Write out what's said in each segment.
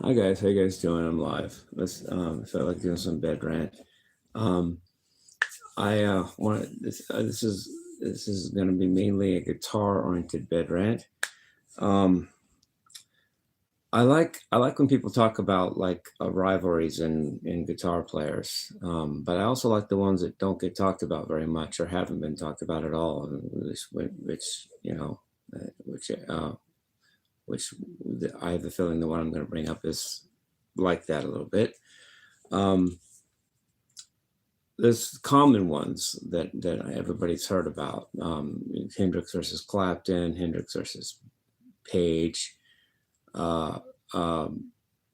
Hi guys, how you guys doing? I'm live. Let's felt like doing some bed rant. Um, I want this is going to be mainly a guitar oriented bed rant. Um, I like when people talk about like rivalries in guitar players, but I also like the ones that don't get talked about very much or haven't been talked about at all, which you know, which I have the feeling the one I'm going to bring up is like that a little bit. Um, there's common ones that everybody's heard about. Hendrix versus Clapton, Hendrix versus Page, uh, um,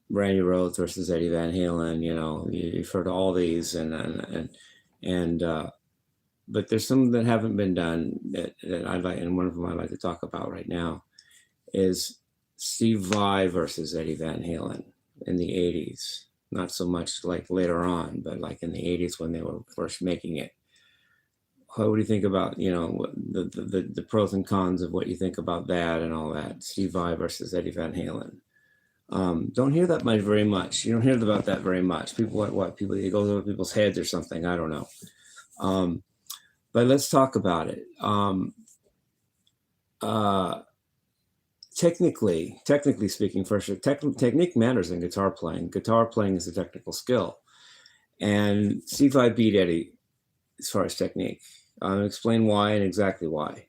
Randy Rhoads versus Eddie Van Halen. You know, you've heard all these, and but there's some that haven't been done that I'd like, and one of them I'd like to talk about right now is Steve Vai versus Eddie Van Halen in the '80s. Not so much like later on, but like in the '80s when they were first making it. What do you think about, the pros and cons of what you think about that and all that? Steve Vai versus Eddie Van Halen. Don't hear that much very much. You don't hear about that very much. People, what people, it goes over people's heads or something. I don't know. But let's talk about it. Technically speaking, first, technique matters in guitar playing. Guitar playing is a technical skill, and Steve Vai beat Eddie as far as technique. I'll explain why and exactly why.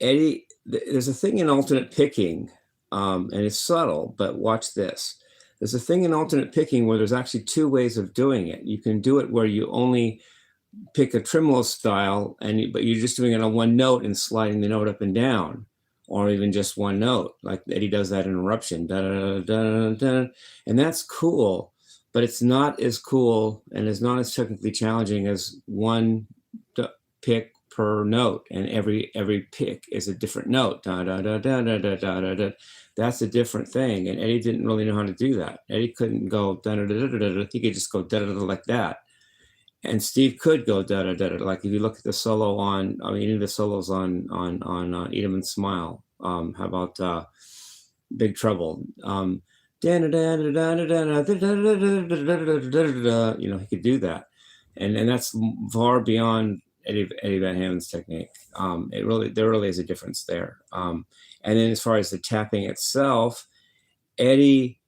Eddie, there's a thing in alternate picking, and it's subtle, but watch this. There's a thing in alternate picking where there's actually two ways of doing it. You can do it where you only pick a tremolo style, but you're just doing it on one note and sliding the note up and down, or even just one note, like Eddie does that in Eruption, da, da, da, da, da, and that's cool, but it's not as cool and is not as technically challenging as one pick per note, and every pick is a different note. Da, da, da, da, da, da, da, da, da. That's a different thing, and Eddie didn't really know how to do that. Eddie couldn't go da, da, da, da, da, da. He could just go da, da, da, like that. And Steve could go da da da da. Like if you look at the solo on, I mean, any of the solos on Eat 'Em and Smile. How about Big Trouble? You know, he could do that, and that's far beyond Eddie Van Halen's technique. There really is a difference there. And then as far as the tapping itself, Eddie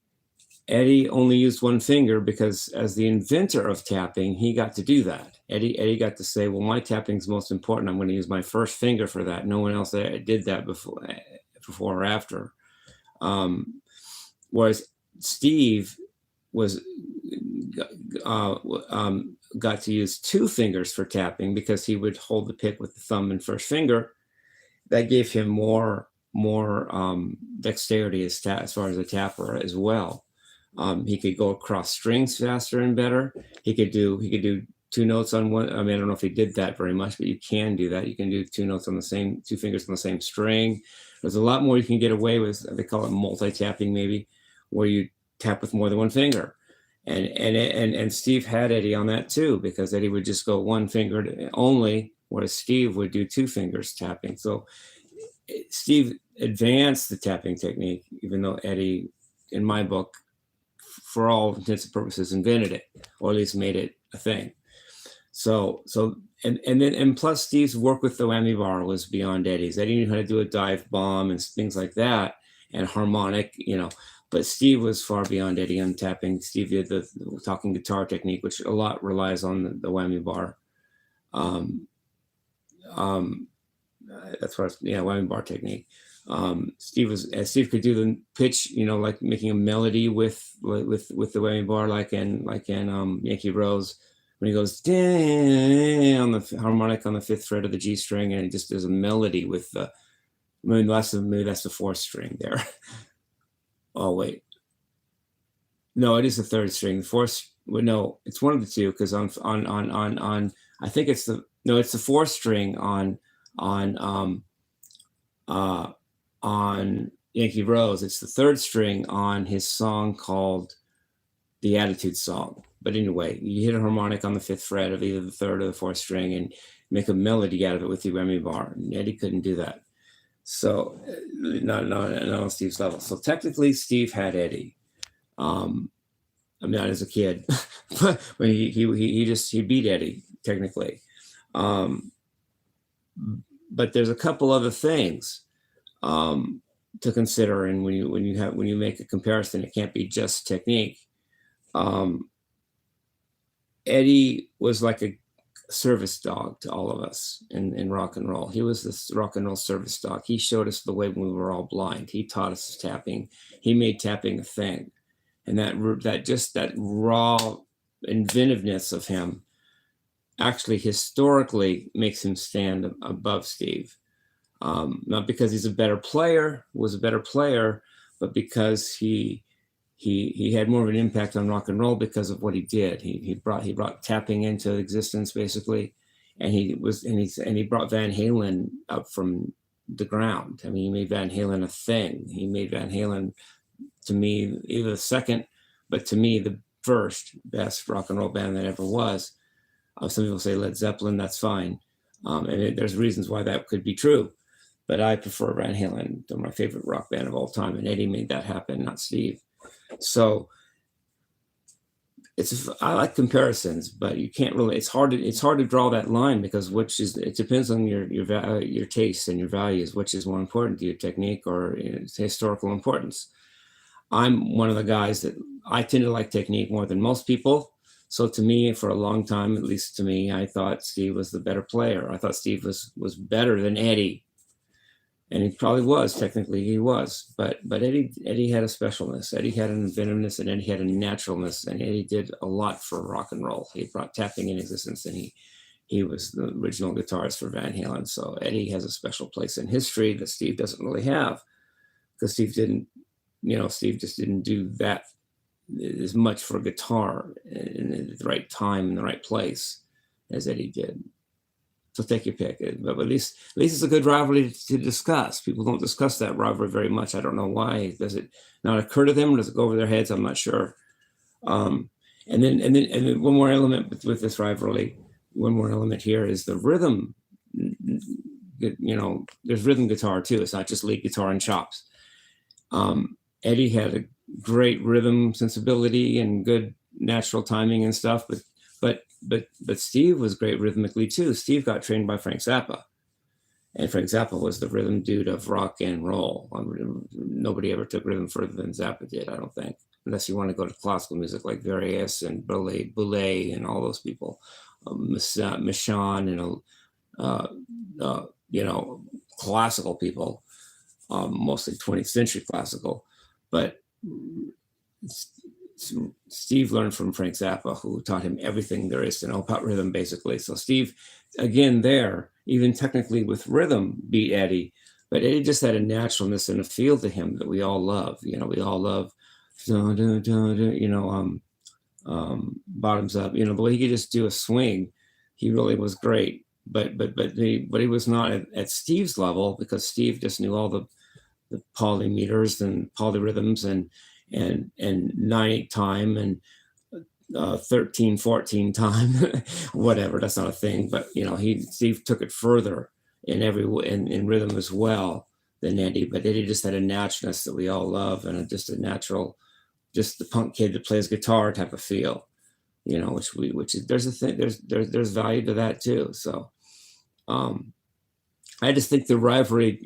only used one finger because as the inventor of tapping, he got to do that. Eddie got to say, well, my tapping is most important. I'm going to use my first finger for that. No one else did that before or after. Whereas Steve was got to use two fingers for tapping because he would hold the pick with the thumb and first finger. That gave him more dexterity as far as a tapper as well. He could go across strings faster and better. He could do two notes on one. I mean, I don't know if he did that very much, but you can do that. You can do two fingers on the same string. There's a lot more you can get away with. They call it multi-tapping, maybe, where you tap with more than one finger. And Steve had Eddie on that too, because Eddie would just go one finger only, whereas Steve would do two fingers tapping. So Steve advanced the tapping technique, even though Eddie, in my book, for all intents and purposes, invented it, or at least made it a thing. And plus Steve's work with the whammy bar was beyond Eddie's. Eddie knew how to do a dive bomb and things like that, and harmonic, but Steve was far beyond Eddie on tapping. Steve did the talking guitar technique, which a lot relies on the whammy bar. That's what, whammy bar technique. Steve could do the pitch, like making a melody with the whammy bar, like in Yankee Rose, when he goes down on the harmonic on the fifth fret of the G string, and it just does a melody with the maybe that's the fourth string there. Oh wait, no, it is the third string. The fourth, no, it's one of the two, because on I think it's the fourth string on Yankee Rose. It's the third string on his song called The Attitude Song. But anyway, you hit a harmonic on the fifth fret of either the third or the fourth string and make a melody out of it with the whammy bar. And Eddie couldn't do that. So not on Steve's level. So technically, Steve had Eddie. I'm not as a kid, but when he beat Eddie technically. But there's a couple other things to consider, and when you make a comparison, it can't be just technique. Eddie was like a service dog to all of us in rock and roll. He was this rock and roll service dog. He showed us the way when we were all blind. He taught us tapping. He made tapping a thing, and that raw inventiveness of him actually historically makes him stand above Steve. Not because he's was a better player, but because he had more of an impact on rock and roll because of what he did. He brought tapping into existence basically, and he brought Van Halen up from the ground. I mean, he made Van Halen a thing. He made Van Halen, to me, either the second, but to me the first best rock and roll band that ever was. Some people say Led Zeppelin. That's fine, and there's reasons why that could be true. But I prefer Van Halen. They're my favorite rock band of all time, and Eddie made that happen, not Steve. So I like comparisons, but you can't really. It's hard to draw that line because it depends on your tastes and your values. Which is more important to you, technique or historical importance? I'm one of the guys that I tend to like technique more than most people. So to me, for a long time, at least to me, I thought Steve was the better player. I thought Steve was better than Eddie. And he probably was, technically he was, but Eddie had a specialness. Eddie had an inventiveness, and Eddie had a naturalness, and Eddie did a lot for rock and roll. He brought tapping in existence, and he was the original guitarist for Van Halen. So Eddie has a special place in history that Steve doesn't really have, because Steve just didn't do that as much for guitar in the right time, in the right place as Eddie did. So take your pick, but at least it's a good rivalry to discuss. People don't discuss that rivalry very much. I don't know why. Does it not occur to them? Or does it go over their heads? I'm not sure. And then one more element with this rivalry. One more element here is the rhythm. There's rhythm guitar too. It's not just lead guitar and chops. Eddie had a great rhythm sensibility and good natural timing and stuff, but Steve was great rhythmically too. Steve got trained by Frank Zappa, and Frank Zappa was the rhythm dude of rock and roll. Nobody ever took rhythm further than Zappa did, I don't think, unless you want to go to classical music like Various and Boulez and all those people, Michon and classical people, mostly 20th century classical, but Steve learned from Frank Zappa, who taught him everything there is to know about rhythm, basically. So Steve, again, even technically with rhythm, beat Eddie, but Eddie just had a naturalness and a feel to him that we all love. We all love, bottoms up. The way he could just do a swing, he really was great. But he was not at Steve's level, because Steve just knew all the polymeters and polyrhythms and 9/8 time and 13/14 time, whatever. That's not a thing, but Steve took it further in rhythm as well than Eddie. But Eddie just had a naturalness that we all love, and just a natural, just the punk kid that plays guitar type of feel, which is there's value to that too. So I just think the rivalry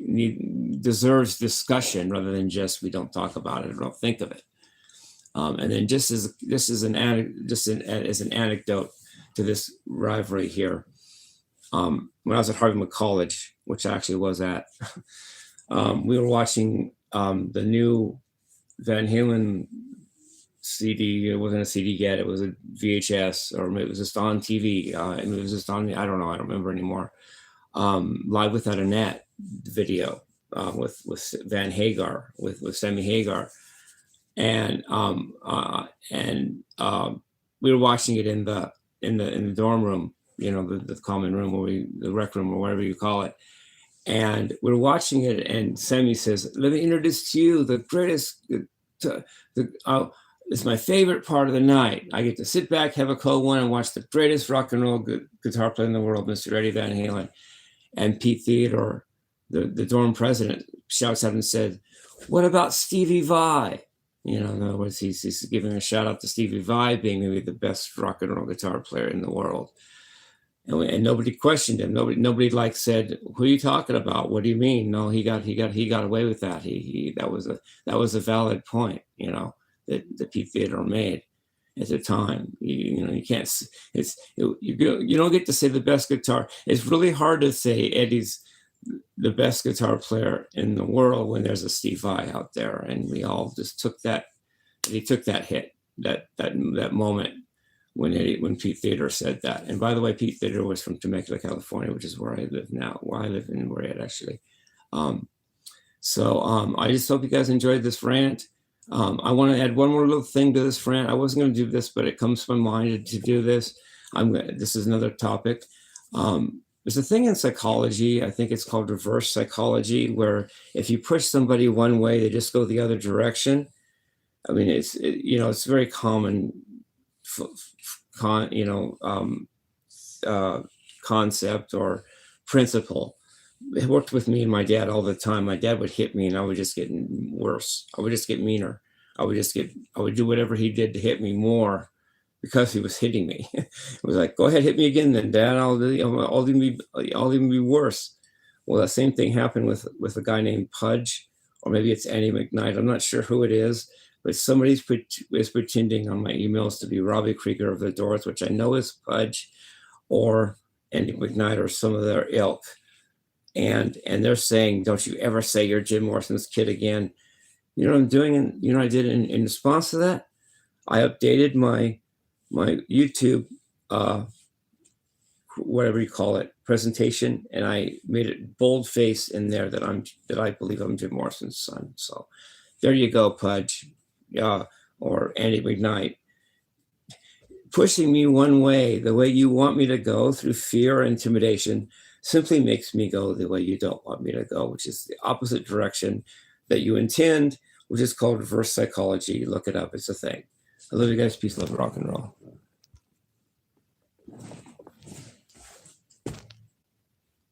deserves discussion rather than just we don't talk about it or don't think of it. And then just as an anecdote to this rivalry here, when I was at Harvey College, which I actually was at, we were watching the new Van Halen CD. It wasn't a CD yet; it was a VHS, or it was just on TV. It was just on. I don't know. I don't remember anymore. Live Without a Net video with Van Hagar, with Sammy Hagar, and we were watching it in the dorm room, the common room, the rec room, or whatever you call it. And we're watching it, and Sammy says, "Let me introduce to you the greatest. It's my favorite part of the night. I get to sit back, have a cold one, and watch the greatest rock and roll guitar player in the world, Mr. Eddie Van Halen." And Pete Theodore the dorm president shouts out and said, "What about Stevie Vai?" You know, in other words, he's giving a shout out to Stevie Vai being maybe the best rock and roll guitar player in the world. And nobody questioned him. Nobody like said, "Who are you talking about? What do you mean?" No, he got away with that. That was a valid point, you know, that Pete Theodore made at the time. You know, you can't. You don't get to say the best guitar. It's really hard to say Eddie's the best guitar player in the world when there's a Steve Vai out there, and we all just took that. He took that hit, that moment when Pete Theodore said that. And by the way, Pete Theodore was from Temecula, California, which is where I live now. Where I live in Morehead, actually. I just hope you guys enjoyed this rant. I want to add one more little thing to this rant. I wasn't going to do this, but it comes to my mind to do this. This is another topic. There's a thing in psychology, I think it's called reverse psychology, where if you push somebody one way, they just go the other direction. I mean, it's very common, concept or principle. It worked with me and my dad all the time. My dad would hit me and I would just get worse. I would just get meaner. I would do whatever he did to hit me more because he was hitting me. It was like, "Go ahead, hit me again then, Dad. I'll even be worse." Well, that same thing happened with a guy named Pudge, or maybe it's Andy McKnight. I'm not sure who it is, but somebody is pretending on my emails to be Robbie Krieger of the Doors, which I know is Pudge or Andy McKnight or some of their ilk. And they're saying, "Don't you ever say you're Jim Morrison's kid again." You know what I'm doing? And you know what I did in response to that? I updated my YouTube, whatever you call it, presentation, and I made it boldface in there that I believe I'm Jim Morrison's son. So there you go, Pudge, or Andy McKnight. Pushing me one way, the way you want me to go, through fear or intimidation, simply makes me go the way you don't want me to go, which is the opposite direction that you intend, which is called reverse psychology. Look it up. It's a thing. I love you guys. Peace, love, rock and roll.